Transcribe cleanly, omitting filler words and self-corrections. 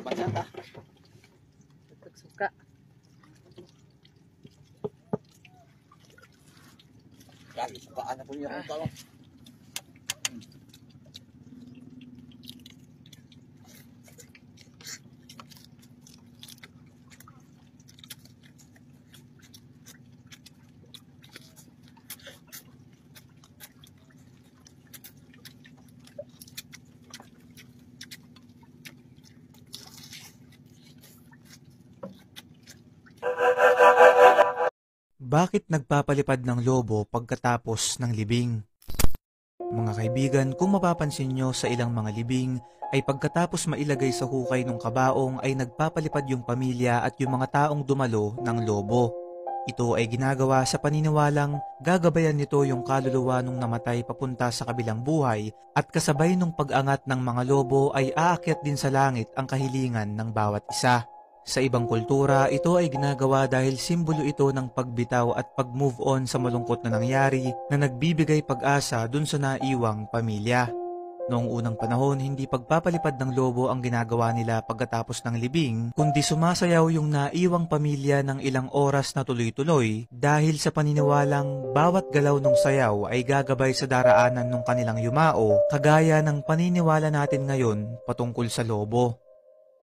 Bansata. Suka. Lagi, sukaan na po niya kung tawag. Bakit nagpapalipad ng lobo pagkatapos ng libing? Mga kaibigan, kung mapapansin nyo sa ilang mga libing, ay pagkatapos mailagay sa hukay ng kabaong ay nagpapalipad yung pamilya at yung mga taong dumalo ng lobo. Ito ay ginagawa sa paniniwalang gagabayan nito yung kaluluwa nung namatay papunta sa kabilang buhay at kasabay nung pag-angat ng mga lobo ay aakyat din sa langit ang kahilingan ng bawat isa. Sa ibang kultura, ito ay ginagawa dahil simbolo ito ng pagbitaw at pag-move on sa malungkot na nangyari na nagbibigay pag-asa dun sa naiwang pamilya. Noong unang panahon, hindi pagpapalipad ng lobo ang ginagawa nila pagkatapos ng libing, kundi sumasayaw yung naiwang pamilya ng ilang oras na tuloy-tuloy dahil sa paniniwalang bawat galaw ng sayaw ay gagabay sa daraanan ng kanilang yumao, kagaya ng paniniwala natin ngayon patungkol sa lobo.